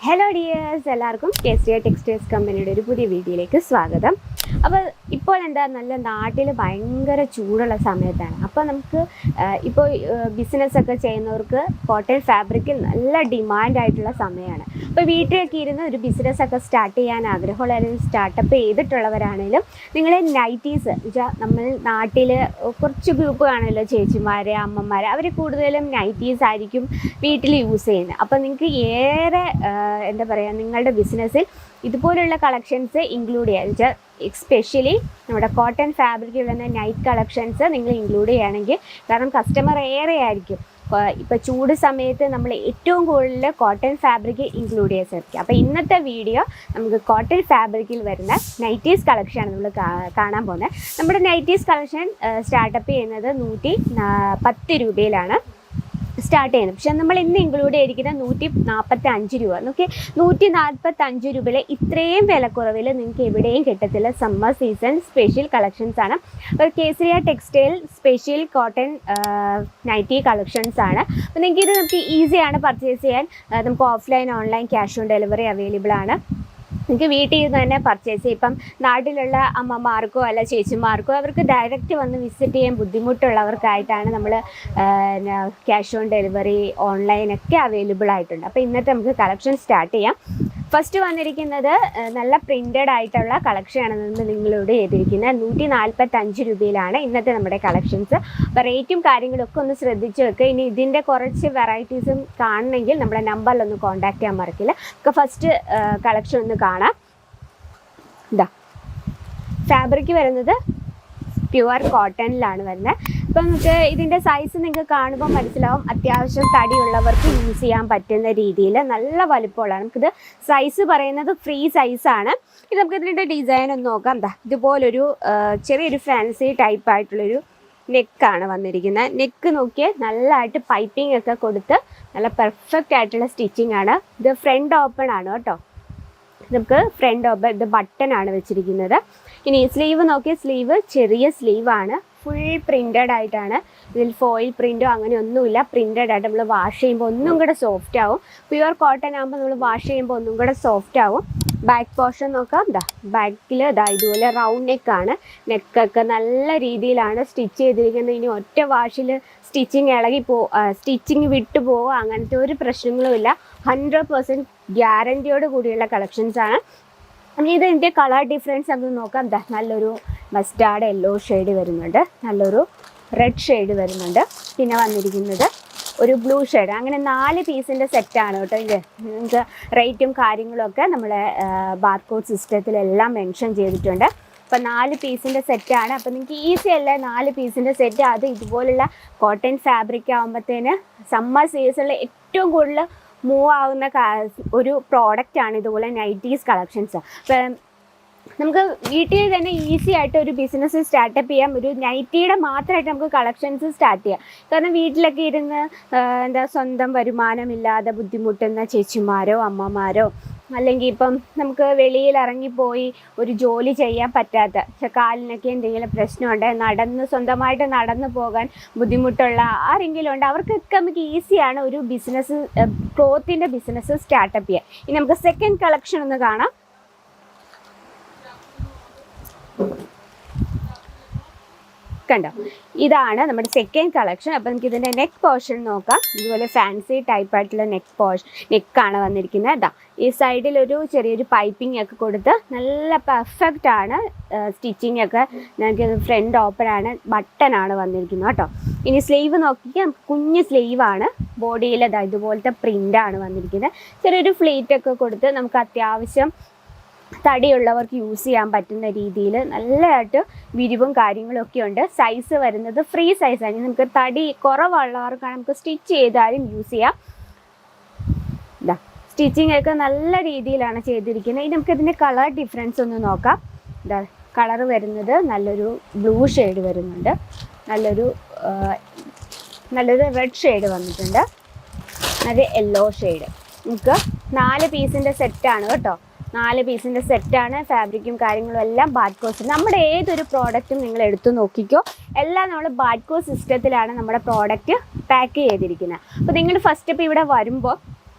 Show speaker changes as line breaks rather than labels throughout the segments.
Hello dears, എല്ലാവർക്കും കേസ്റ്റിയ textiles കമ്പനിയുടെ ഒരു പുതിയ വീഡിയോയിലേക്ക് സ്വാഗതം. അപ്പോൾ ഇപ്പോൾ എന്താ നല്ല നാട്ടിൽ ഭയങ്കര ചൂടുള്ള സമയത്താണ്. അപ്പോൾ നമുക്ക് ഇപ്പോൾ ബിസിനസ്സൊക്കെ ചെയ്യുന്നവർക്ക് കോട്ടൺ ഫാബ്രിക്കിൽ നല്ല ഡിമാൻഡായിട്ടുള്ള സമയമാണ്. അപ്പോൾ വീട്ടിലൊക്കെ ഇരുന്ന് ഒരു ബിസിനസ്സൊക്കെ സ്റ്റാർട്ട് ചെയ്യാൻ ആഗ്രഹമുള്ള അല്ലെങ്കിൽ സ്റ്റാർട്ടപ്പ് ചെയ്തിട്ടുള്ളവരാണെങ്കിലും നിങ്ങൾ നൈറ്റീസ് നമ്മൾ നാട്ടിൽ കുറച്ച് ഗ്രൂപ്പ് കാണുമല്ലോ, ചേച്ചിമാർ, അമ്മമാർ, അവർ കൂടുതലും നൈറ്റീസ് ആയിരിക്കും വീട്ടിൽ യൂസ് ചെയ്യുന്നത്. അപ്പോൾ നിങ്ങൾക്ക് ഏറെ എന്താ പറയുക, നിങ്ങളുടെ ബിസിനസ്സിൽ ഇതുപോലുള്ള കളക്ഷൻസ് ഇൻക്ലൂഡ് ചെയ്യുക. എസ്പെഷ്യലി നമ്മുടെ കോട്ടൺ ഫാബ്രിക്കിൽ വരുന്ന നൈറ്റ് കളക്ഷൻസ് നിങ്ങൾ ഇൻക്ലൂഡ് ചെയ്യുകയാണെങ്കിൽ, കാരണം കസ്റ്റമർ ഏറെ ആയിരിക്കും. ഇപ്പോൾ ചൂട് സമയത്ത് നമ്മൾ ഏറ്റവും കൂടുതൽ കോട്ടൺ ഫാബ്രിക് ഇൻക്ലൂഡ് ചെയ്യാൻ ശ്രമിക്കുക. അപ്പോൾ ഇന്നത്തെ വീഡിയോ നമുക്ക് കോട്ടൺ ഫാബ്രിക്കിൽ വരുന്ന നൈറ്റീസ് കളക്ഷനാണ് നമ്മൾ കാണാൻ പോകുന്നത്. നമ്മുടെ നൈറ്റീസ് കളക്ഷൻ സ്റ്റാർട്ടപ്പ് ചെയ്യുന്നത് 110 രൂപയിലാണ് സ്റ്റാർട്ട് ചെയ്യുന്നത്. പക്ഷെ നമ്മൾ ഇന്ന് ഇൻക്ലൂഡ് ചെയ്തിരിക്കുന്നത് 145 രൂപ. നോക്കി, 145 രൂപയിൽ ഇത്രയും വിലക്കുറവിൽ നിങ്ങൾക്ക് എവിടെയും കിട്ടത്തില്ല. സമ്മർ സീസൺ സ്പെഷ്യൽ കളക്ഷൻസ് ആണ്. അപ്പോൾ Kesariya textile special cotton nightie collections ആണ്. അപ്പോൾ നിങ്ങൾക്ക് നമുക്ക് ഈസിയാണ് പർച്ചേസ് ചെയ്യാൻ. നമുക്ക് offline online cash on delivery available ആണ്. നിങ്ങൾക്ക് വീട്ടിൽ നിന്ന് തന്നെ പർച്ചേസ് ചെയ്യും. ഇപ്പം നാട്ടിലുള്ള അമ്മമാർക്കോ അല്ല ചേച്ചിമാർക്കോ അവർക്ക് ഡയറക്റ്റ് വന്ന് വിസിറ്റ് ചെയ്യാൻ ബുദ്ധിമുട്ടുള്ളവർക്കായിട്ടാണ് നമ്മൾ ക്യാഷ് ഓൺ ഡെലിവറി ഓൺലൈനൊക്കെ അവൈലബിൾ ആയിട്ടുണ്ട്. അപ്പോൾ ഇന്നത്തെ നമുക്ക് കളക്ഷൻ സ്റ്റാർട്ട് ചെയ്യാം. ഫസ്റ്റ് വന്നിരിക്കുന്നത് നല്ല പ്രിൻറ്റഡ് ആയിട്ടുള്ള കളക്ഷനാണ് നിങ്ങളിവിടെ ചെയ്തിരിക്കുന്നത്. 145 രൂപയിലാണ് ഇന്നത്തെ നമ്മുടെ കളക്ഷൻസ്. അപ്പോൾ റേറ്റും കാര്യങ്ങളൊക്കെ ഒന്ന് ശ്രദ്ധിച്ച് വെക്കുക. ഇനി ഇതിൻ്റെ കുറച്ച് വെറൈറ്റീസും കാണണമെങ്കിൽ നമ്മുടെ നമ്പറിലൊന്ന് കോൺടാക്ട് ചെയ്യാൻ മറക്കില്ല. നമുക്ക് ഫസ്റ്റ് കളക്ഷൻ ഒന്ന് കാണാം. ഇതാ ഫാബ്രിക് വരുന്നത് പ്യുവർ കോട്ടണിലാണ് വരുന്നത്. ഇപ്പം നമുക്ക് ഇതിൻ്റെ സൈസ് നിങ്ങൾക്ക് കാണുമ്പോൾ മനസ്സിലാവും. അത്യാവശ്യം തടിയുള്ളവർക്ക് യൂസ് ചെയ്യാൻ പറ്റുന്ന രീതിയിൽ നല്ല വലുപ്പമുള്ളതാണ്. നമുക്കിത് സൈസ് പറയുന്നത് ഫ്രീ സൈസാണ്. ഇത് നമുക്ക് ഇതിൻ്റെ ഡിസൈൻ ഒന്ന് നോക്കാം. എന്താ ഇതുപോലൊരു ചെറിയൊരു ഫാൻസി ടൈപ്പായിട്ടുള്ളൊരു നെക്കാണ് വന്നിരിക്കുന്നത്. നെക്ക് നോക്കിയാൽ നല്ലതായിട്ട് പൈപ്പിംഗ് ഒക്കെ കൊടുത്ത് നല്ല പെർഫെക്റ്റ് ആയിട്ടുള്ള സ്റ്റിച്ചിങ് ആണ്. ഇത് ഫ്രണ്ട് ഓപ്പൺ ആണ് കേട്ടോ. നമുക്ക് ഫ്രണ്ട് ഓപ്പൺ, ഇത് ബട്ടനാണ് വെച്ചിരിക്കുന്നത്. ഇനി സ്ലീവ് നോക്കിയാൽ സ്ലീവ് ചെറിയ സ്ലീവാണ്. ഫുൾ പ്രിൻറ്റഡ് ആയിട്ടാണ്. ഇതിൽ ഫോയിൽ പ്രിൻറ്റോ അങ്ങനെ ഒന്നുമില്ല. പ്രിൻറ്റഡ് ആയിട്ട് നമ്മൾ വാഷ് ചെയ്യുമ്പോൾ ഒന്നും കൂടെ സോഫ്റ്റ് ആവും. പ്യുവർ കോട്ടൺ ആകുമ്പോൾ നമ്മൾ വാഷ് ചെയ്യുമ്പോൾ ഒന്നും കൂടെ സോഫ്റ്റ് ആവും. ബാക്ക് പോർഷൻ നോക്കാം. ബാക്കിൽ ഇതുപോലെ റൗണ്ട് നെക്കാണ്. നെക്കൊക്കെ നല്ല രീതിയിലാണ് സ്റ്റിച്ച് ചെയ്തിരിക്കുന്നത്. ഇനി ഒറ്റ വാഷിൽ സ്റ്റിച്ചിങ് വിട്ടു പോവുക അങ്ങനത്തെ ഒരു പ്രശ്നങ്ങളും ഇല്ല. 100% ഗ്യാരൻറ്റിയോട് കൂടിയുള്ള കളക്ഷൻസാണ്. ഇത് ഇതിൻ്റെ കളർ ഡിഫറൻസ് നമുക്ക് നോക്കാം. നല്ലൊരു മസ്റ്റാർഡ് യെല്ലോ ഷെയ്ഡ് വരുന്നുണ്ട്, നല്ലൊരു റെഡ് ഷെയ്ഡ് വരുന്നുണ്ട്, പിന്നെ വന്നിരിക്കുന്നത് ഒരു ബ്ലൂ ഷെയ്ഡ്. അങ്ങനെ 4 പീസിൻ്റെ സെറ്റാണ് കേട്ടോ. ഇത് നിങ്ങൾക്ക് റേറ്റും കാര്യങ്ങളൊക്കെ നമ്മളെ ബാർകോഡ് സിസ്റ്റത്തിലെല്ലാം മെൻഷൻ ചെയ്തിട്ടുണ്ട്. അപ്പോൾ 4 പീസിൻ്റെ സെറ്റാണ്. അപ്പോൾ നിങ്ങൾക്ക് ഈസി അല്ലേ 4 പീസിൻ്റെ സെറ്റ്. അത് ഇതുപോലുള്ള കോട്ടൺ ഫാബ്രിക് ആകുമ്പോഴത്തേന് സമ്മർ സീസണിൽ ഏറ്റവും കൂടുതൽ മൂവ് ആവുന്ന ഒരു പ്രോഡക്റ്റാണ് ഇതുപോലെ നൈറ്റീസ് കളക്ഷൻസ്. അപ്പം നമുക്ക് വീട്ടിൽ തന്നെ ഈസി ആയിട്ട് ഒരു ബിസിനസ് സ്റ്റാർട്ടപ്പ് ചെയ്യാം. ഒരു നൈറ്റിയുടെ മാത്രമായിട്ട് നമുക്ക് കളക്ഷൻസ് സ്റ്റാർട്ട് ചെയ്യാം. കാരണം വീട്ടിലൊക്കെ ഇരുന്ന് സ്വന്തം വരുമാനമില്ലാതെ ബുദ്ധിമുട്ടുന്ന ചേച്ചിമാരോ അമ്മമാരോ, അല്ലെങ്കിൽ ഇപ്പം നമുക്ക് വെളിയിൽ ഇറങ്ങിപ്പോയി ഒരു ജോലി ചെയ്യാൻ പറ്റാത്ത, കാലിനൊക്കെ എന്തെങ്കിലും പ്രശ്നമുണ്ട്, സ്വന്തമായിട്ട് നടന്നു പോകാൻ ബുദ്ധിമുട്ടുള്ള ആരെങ്കിലും ഉണ്ട്, അവർക്കൊക്കെ നമുക്ക് ഈസിയാണ് ഒരു ബിസിനസ്, ക്ലോത്തിൻ്റെ ബിസിനസ് സ്റ്റാർട്ടപ്പ് ചെയ്യാം. ഇനി നമുക്ക് സെക്കൻഡ് കളക്ഷൻ ഒന്ന് കാണാം. കണ്ടോ, ഇതാണ് നമ്മുടെ സെക്കൻഡ് കളക്ഷൻ. അപ്പോൾ നമുക്ക് ഇതിൻ്റെ നെക്ക് പോർഷൻ നോക്കാം. ഇതുപോലെ ഫാൻസി ടൈപ്പായിട്ടുള്ള നെക്കാണ് വന്നിരിക്കുന്നത്. ഈ സൈഡിൽ ഒരു ചെറിയൊരു പൈപ്പിംഗ് ഒക്കെ കൊടുത്ത് നല്ല പെർഫെക്റ്റ് ആണ് സ്റ്റിച്ചിങ് ഒക്കെ. നമുക്ക് ഫ്രണ്ട് ഓപ്പൺ ആണ്, ബട്ടനാണ് വന്നിരിക്കുന്നത് കേട്ടോ. ഇനി സ്ലീവ് നോക്കിയാൽ കുഞ്ഞ് സ്ലീവാണ്. ബോഡിയിൽ ഇതുപോലത്തെ പ്രിൻ്റാണ് വന്നിരിക്കുന്നത്. ചെറിയൊരു ഫ്ലീറ്റ് ഒക്കെ കൊടുത്ത് നമുക്ക് അത്യാവശ്യം തടിയുള്ളവർക്ക് യൂസ് ചെയ്യാൻ പറ്റുന്ന രീതിയിൽ നല്ലതായിട്ട് വിരിവും കാര്യങ്ങളൊക്കെ ഉണ്ട്. സൈസ് വരുന്നത് ഫ്രീ സൈസാണ്. നമുക്ക് തടി കുറവുള്ളവർക്കാണ് നമുക്ക് സ്റ്റിച്ച് ചെയ്താലും യൂസ് ചെയ്യാം. സ്റ്റിച്ചിങ് ഒക്കെ നല്ല രീതിയിലാണ് ചെയ്തിരിക്കുന്നത്. ഇനി നമുക്ക് ഇതിൻ്റെ കളർ ഡിഫറൻസ് ഒന്ന് നോക്കാം. കളർ വരുന്നത് നല്ലൊരു ബ്ലൂ ഷെയ്ഡ് വരുന്നുണ്ട്, നല്ലൊരു റെഡ് ഷെയ്ഡ് വന്നിട്ടുണ്ട്, നല്ല യെല്ലോ ഷെയ്ഡ്. നമുക്ക് 4 പീസിൻ്റെ സെറ്റാണ് കേട്ടോ. 4 പീസിൻ്റെ സെറ്റാണ്. ഫാബ്രിക്കും കാര്യങ്ങളും എല്ലാം ബാർകോഡ്. നമ്മുടെ ഏതൊരു പ്രോഡക്റ്റും നിങ്ങൾ എടുത്തു നോക്കിക്കോ, എല്ലാം നമ്മൾ ബാർകോഡ് സിസ്റ്റത്തിലാണ് നമ്മുടെ പ്രോഡക്റ്റ് പാക്ക് ചെയ്തിരിക്കുന്നത്. അപ്പോൾ നിങ്ങൾ ഫസ്റ്റ് ഇപ്പോൾ ഇവിടെ വരുമ്പോൾ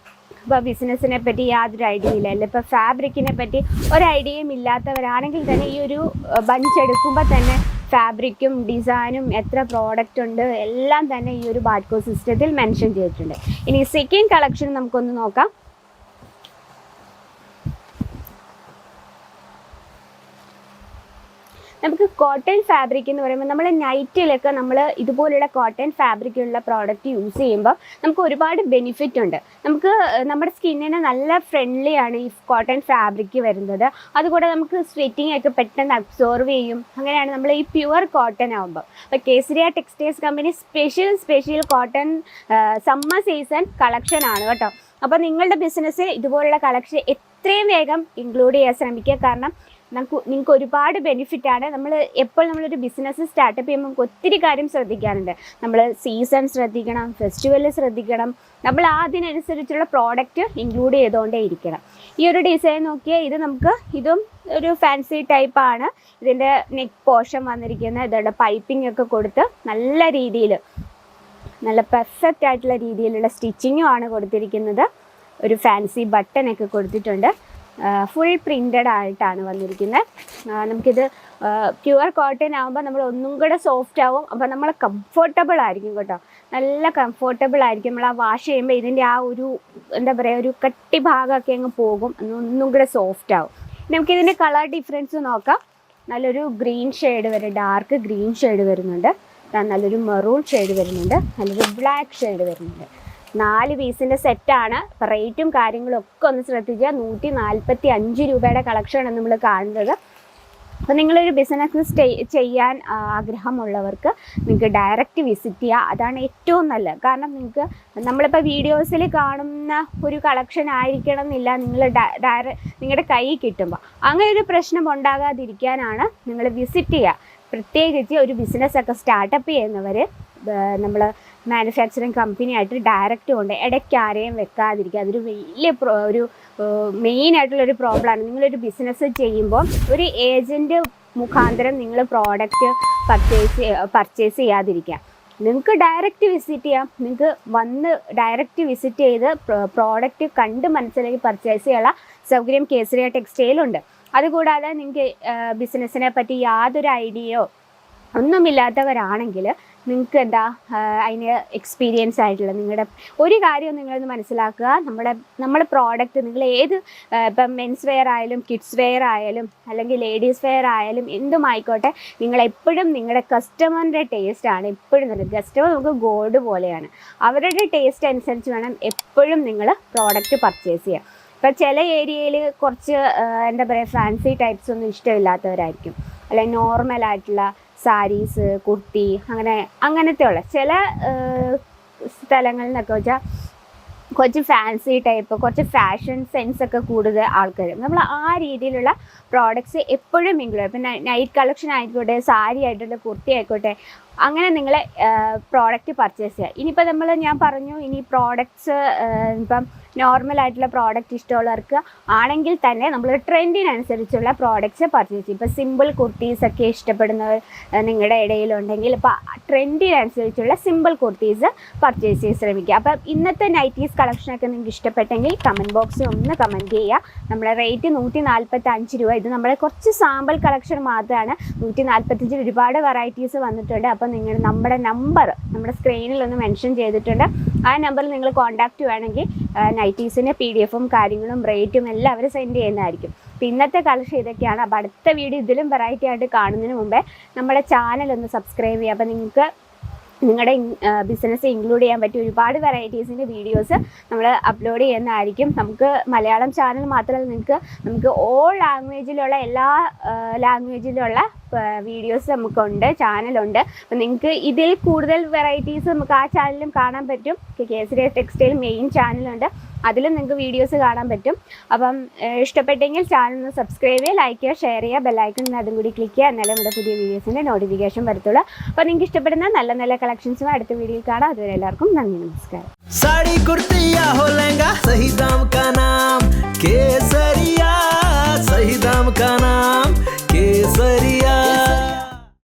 ഇപ്പോൾ ബിസിനസ്സിനെ പറ്റി യാതൊരു ഐഡിയ ഇല്ല, അല്ല ഇപ്പോൾ ഫാബ്രിക്കിനെ പറ്റി ഒരു ഐഡിയയും ഇല്ലാത്തവരാണെങ്കിൽ തന്നെ ഈ ഒരു ബഞ്ച് എടുക്കുമ്പോൾ തന്നെ ഫാബ്രിക്കും ഡിസൈനും എത്ര പ്രോഡക്റ്റ് ഉണ്ട് എല്ലാം തന്നെ ഈ ഒരു ബാർകോഡ് സിസ്റ്റത്തിൽ മെൻഷൻ ചെയ്തിട്ടുണ്ട്. ഇനി സെക്കൻഡ് കളക്ഷൻ നമുക്കൊന്ന് നോക്കാം. നമുക്ക് കോട്ടൺ ഫാബ്രിക് എന്ന് പറയുമ്പോൾ നമ്മൾ നൈറ്റിലൊക്കെ നമ്മൾ ഇതുപോലുള്ള കോട്ടൺ ഫാബ്രിക്കുള്ള പ്രോഡക്റ്റ് യൂസ് ചെയ്യുമ്പോൾ നമുക്ക് ഒരുപാട് ബെനിഫിറ്റ് ഉണ്ട്. നമുക്ക് നമ്മുടെ സ്കിന്നിന് നല്ല ഫ്രണ്ട്ലി ആണ് ഈ കോട്ടൺ ഫാബ്രിക് വരുന്നത്. അതുകൂടെ നമുക്ക് സ്വെറ്റിംഗ് ഒക്കെ പെട്ടെന്ന് അബ്സോർവ് ചെയ്യും. അങ്ങനെയാണ് നമ്മൾ ഈ പ്യുവർ കോട്ടൺ ആകുമ്പോൾ. അപ്പോൾ Kesariya textiles company special cotton summer season collection ആണ് കേട്ടോ. അപ്പോൾ നിങ്ങളുടെ ബിസിനസ്സിൽ ഇതുപോലുള്ള കളക്ഷൻ എത്രയും വേഗം ഇൻക്ലൂഡ് ചെയ്യാൻ ശ്രമിക്കുക. കാരണം നിങ്ങൾക്ക് ഒരുപാട് ബെനിഫിറ്റാണ്. നമ്മളൊരു ബിസിനസ് സ്റ്റാർട്ടപ്പ് ചെയ്യുമ്പോൾ നമുക്ക് ഒത്തിരി കാര്യം ശ്രദ്ധിക്കാറുണ്ട്. നമ്മൾ സീസൺ ശ്രദ്ധിക്കണം, ഫെസ്റ്റിവൽ ശ്രദ്ധിക്കണം, നമ്മൾ അതിനനുസരിച്ചുള്ള പ്രോഡക്റ്റ് ഇൻക്ലൂഡ് ചെയ്തുകൊണ്ടേ ഇരിക്കണം. ഈ ഒരു ഡിസൈൻ നോക്കിയാൽ ഇതും ഒരു ഫാൻസി ടൈപ്പാണ്. ഇതിൻ്റെ നെക്ക് പോർഷൻ വന്നിരിക്കുന്നത് ഇതുണ്ട്, പൈപ്പിംഗ് ഒക്കെ കൊടുത്ത് നല്ല രീതിയിൽ നല്ല പെർഫെക്റ്റ് ആയിട്ടുള്ള രീതിയിലുള്ള സ്റ്റിച്ചിങ്ങും ആണ് കൊടുത്തിരിക്കുന്നത്. ഒരു ഫാൻസി ബട്ടനൊക്കെ കൊടുത്തിട്ടുണ്ട്. ഫുൾ പ്രിൻറ്റഡ് ആയിട്ടാണ് വന്നിരിക്കുന്നത്. നമുക്കിത് പ്യുവർ കോട്ടൺ ആകുമ്പോൾ നമ്മൾ ഒന്നും കൂടെ സോഫ്റ്റ് ആവും. അപ്പോൾ നമ്മൾ കംഫർട്ടബിൾ ആയിരിക്കും കേട്ടോ, നല്ല കംഫർട്ടബിൾ ആയിരിക്കും. നമ്മൾ ആ വാഷ് ചെയ്യുമ്പോൾ ഇതിൻ്റെ ആ ഒരു എന്താ പറയുക, ഒരു കട്ടി ഭാഗമൊക്കെ അങ്ങ് പോകും, ഒന്നും കൂടെ സോഫ്റ്റ് ആവും. നമുക്കിതിൻ്റെ കളർ ഡിഫറൻസ് നോക്കാം. നല്ലൊരു ഗ്രീൻ ഷെയ്ഡ് വരും, ഡാർക്ക് ഗ്രീൻ ഷെയ്ഡ് വരുന്നുണ്ട്, നല്ലൊരു മെറൂൺ ഷെയ്ഡ് വരുന്നുണ്ട്, നല്ലൊരു ബ്ലാക്ക് ഷെയ്ഡ് വരുന്നുണ്ട്. 4 പീസിൻ്റെ സെറ്റാണ്. അപ്പോൾ റേറ്റും കാര്യങ്ങളും ഒക്കെ ഒന്ന് ശ്രദ്ധിക്കുക. 145 രൂപയുടെ കളക്ഷനാണ് നമ്മൾ കാണുന്നത്. അപ്പോൾ നിങ്ങളൊരു ബിസിനസ് ചെയ്യാൻ ആഗ്രഹമുള്ളവർക്ക് നിങ്ങൾക്ക് ഡയറക്റ്റ് വിസിറ്റ് ചെയ്യുക, അതാണ് ഏറ്റവും നല്ലത്. കാരണം നിങ്ങൾക്ക് നമ്മളിപ്പോൾ വീഡിയോസിൽ കാണുന്ന ഒരു കളക്ഷൻ ആയിരിക്കണം എന്നില്ല നിങ്ങളുടെ കയ്യിൽ കിട്ടുമ്പോൾ. അങ്ങനെ ഒരു പ്രശ്നം ഉണ്ടാകാതിരിക്കാനാണ് നിങ്ങൾ വിസിറ്റ് ചെയ്യുക. പ്രത്യേകിച്ച് ഒരു ബിസിനസ്സൊക്കെ സ്റ്റാർട്ടപ്പ് ചെയ്യുന്നവർ നമ്മൾ മാനുഫാക്ചറിങ് കമ്പനിയായിട്ട് ഡയറക്റ്റ് കൊണ്ട് ഇടയ്ക്ക് ആരെയും വെക്കാതിരിക്കുക. അതൊരു വലിയ മെയിനായിട്ടുള്ളൊരു പ്രോബ്ലമാണ്. നിങ്ങളൊരു ബിസിനസ് ചെയ്യുമ്പോൾ ഒരു ഏജൻറ്റ് മുഖാന്തരം നിങ്ങൾ പ്രോഡക്റ്റ് പർച്ചേസ് ചെയ്യാതിരിക്കുക. നിങ്ങൾക്ക് ഡയറക്റ്റ് വിസിറ്റ് ചെയ്യാം. നിങ്ങൾക്ക് വന്ന് ഡയറക്റ്റ് വിസിറ്റ് ചെയ്ത് പ്രോഡക്റ്റ് കണ്ട് മനസ്സിലാക്കി പർച്ചേസ് ചെയ്യാനുള്ള സൗകര്യം കേസരിയ ടെക്സ്റ്റൈലുണ്ട്. അതുകൂടാതെ നിങ്ങൾക്ക് ബിസിനസ്സിനെ പറ്റി യാതൊരു ഐഡിയയോ ഒന്നുമില്ലാത്തവരാണെങ്കിൽ നിങ്ങൾക്ക് അതിന് എക്സ്പീരിയൻസ് ആയിട്ടുള്ള നിങ്ങളുടെ ഒരു കാര്യം നിങ്ങളൊന്ന് മനസ്സിലാക്കുക. നമ്മുടെ പ്രോഡക്റ്റ് നിങ്ങൾ ഏത് ഇപ്പം മെൻസ് വെയർ ആയാലും കിഡ്സ് വെയർ ആയാലും അല്ലെങ്കിൽ ലേഡീസ് വെയർ ആയാലും എന്തുമായിക്കോട്ടെ, നിങ്ങളെപ്പോഴും നിങ്ങളുടെ കസ്റ്റമറിൻ്റെ ടേസ്റ്റാണ് എപ്പോഴും നല്ലത്. കസ്റ്റമർ നമുക്ക് ഗോൾഡ് പോലെയാണ്. അവരുടെ ടേസ്റ്റ് അനുസരിച്ച് വേണം എപ്പോഴും നിങ്ങൾ പ്രോഡക്റ്റ് പർച്ചേസ് ചെയ്യാം. ഇപ്പോൾ ചില ഏരിയയിൽ കുറച്ച് എന്താ പറയുക, ഫാൻസി ടൈപ്സ് ഒന്നും ഇഷ്ടമില്ലാത്തവരായിരിക്കും, അല്ലെങ്കിൽ നോർമലായിട്ടുള്ള സാരീസ്, കുർത്തി, അങ്ങനത്തെ ഉള്ള ചില സ്ഥലങ്ങളിൽ നിന്നൊക്കെ വെച്ചാൽ കുറച്ച് ഫാൻസി ടൈപ്പ്, കുറച്ച് ഫാഷൻ സെൻസൊക്കെ കൂടുതൽ ആൾക്കാർ. നമ്മൾ ആ രീതിയിലുള്ള പ്രോഡക്റ്റ്സ് എപ്പോഴും ഇൻക്ലൂഡ്. ഇപ്പം നൈറ്റ് കളക്ഷൻ ആയിക്കോട്ടെ, സാരി ആയിക്കോട്ടെ, കുർത്തി ആയിക്കോട്ടെ, അങ്ങനെ നിങ്ങൾ പ്രോഡക്റ്റ് പർച്ചേസ് ചെയ്യുക. ഇനിയിപ്പോൾ ഞാൻ പറഞ്ഞു, ഇനി പ്രോഡക്റ്റ്സ് ഇപ്പം നോർമലായിട്ടുള്ള പ്രോഡക്റ്റ് ഇഷ്ടമുള്ളവർക്ക് ആണെങ്കിൽ തന്നെ നമ്മൾ ട്രെൻഡിനനുസരിച്ചുള്ള പ്രോഡക്റ്റ്സ് പർച്ചേസ് ചെയ്യും. ഇപ്പോൾ സിമ്പിൾ കുർത്തീസൊക്കെ ഇഷ്ടപ്പെടുന്നവർ നിങ്ങളുടെ ഇടയിലുണ്ടെങ്കിൽ ഇപ്പോൾ ട്രെൻഡിനനുസരിച്ചുള്ള സിമ്പിൾ കുർത്തീസ് പർച്ചേസ് ചെയ്യാൻ ശ്രമിക്കുക. അപ്പം ഇന്നത്തെ നൈറ്റീസ് കളക്ഷനൊക്കെ നിങ്ങൾക്ക് ഇഷ്ടപ്പെട്ടെങ്കിൽ കമൻറ്റ് ബോക്സിൽ ഒന്ന് കമൻറ്റ് ചെയ്യുക. നമ്മുടെ റേറ്റ് 145 രൂപ. ഇത് നമ്മുടെ കുറച്ച് സാമ്പിൾ കളക്ഷൻ മാത്രമാണ്. 145 ഒരുപാട് വെറൈറ്റീസ് വന്നിട്ടുണ്ട്. അപ്പോൾ നമ്മുടെ നമ്പർ നമ്മുടെ സ്ക്രീനിൽ ഒന്ന് മെൻഷൻ ചെയ്തിട്ടുണ്ട്. ആ നമ്പറിൽ നിങ്ങൾ കോൺടാക്റ്റ് ചെയ്യുകയാണെങ്കിൽ നൈറ്റീസിൻ്റെ PDF കാര്യങ്ങളും റേറ്റും എല്ലാം അവർ സെൻഡ് ചെയ്യുന്നതായിരിക്കും. അപ്പോൾ ഇന്നത്തെ കളക്ഷൻ ഇതൊക്കെയാണ്. അപ്പോൾ അടുത്ത വീഡിയോ ഇതിലും വെറൈറ്റി ആയിട്ട് കാണുന്നതിന് മുമ്പേ നമ്മുടെ ചാനൽ ഒന്ന് സബ്സ്ക്രൈബ് ചെയ്യുക. അപ്പോൾ നിങ്ങൾക്ക് നിങ്ങളുടെ ബിസിനസ് ഇൻക്ലൂഡ് ചെയ്യാൻ പറ്റിയ ഒരുപാട് വെറൈറ്റീസിൻ്റെ വീഡിയോസ് നമ്മൾ അപ്ലോഡ് ചെയ്യുന്നതായിരിക്കും. നമുക്ക് മലയാളം ചാനൽ മാത്രമല്ല, നമുക്ക് ഓൾ ലാംഗ്വേജിലുള്ള എല്ലാ ലാംഗ്വേജിലുള്ള വീഡിയോസ് നമുക്കുണ്ട്, ചാനലുണ്ട്. അപ്പം നിങ്ങൾക്ക് ഇതിൽ കൂടുതൽ വെറൈറ്റീസ് നമുക്ക് ആ ചാനലിലും കാണാൻ പറ്റും. കേസരിയ ടെക്സ്റ്റൈൽ മെയിൻ ചാനലുണ്ട്, അതിലും നിങ്ങൾക്ക് വീഡിയോസ് കാണാൻ പറ്റും. അപ്പം ഇഷ്ടപ്പെട്ടെങ്കിൽ ചാനൽ ഒന്ന് സബ്സ്ക്രൈബ് ചെയ്യുക, ലൈക്ക് ചെയ്യുക, ഷെയർ ചെയ്യുക, ബെല്ലൈക്കൺ അതും കൂടി ക്ലിക്ക് ചെയ്യുക. എന്നാലും നമ്മുടെ പുതിയ വീഡിയോസിൻ്റെ നോട്ടിഫിക്കേഷൻ വരത്തുള്ളൂ. അപ്പോൾ നിങ്ങൾക്ക് ഇഷ്ടപ്പെടുന്ന നല്ല നല്ല കളക്ഷൻസും അടുത്ത വീഡിയോയിൽ കാണാം. അതുവരെ എല്ലാവർക്കും നന്ദി, നമസ്കാരം.
साड़ी कुर्ती या हो लहंगा, सही दाम का नाम केसरिया, सही दाम का नाम केसरिया.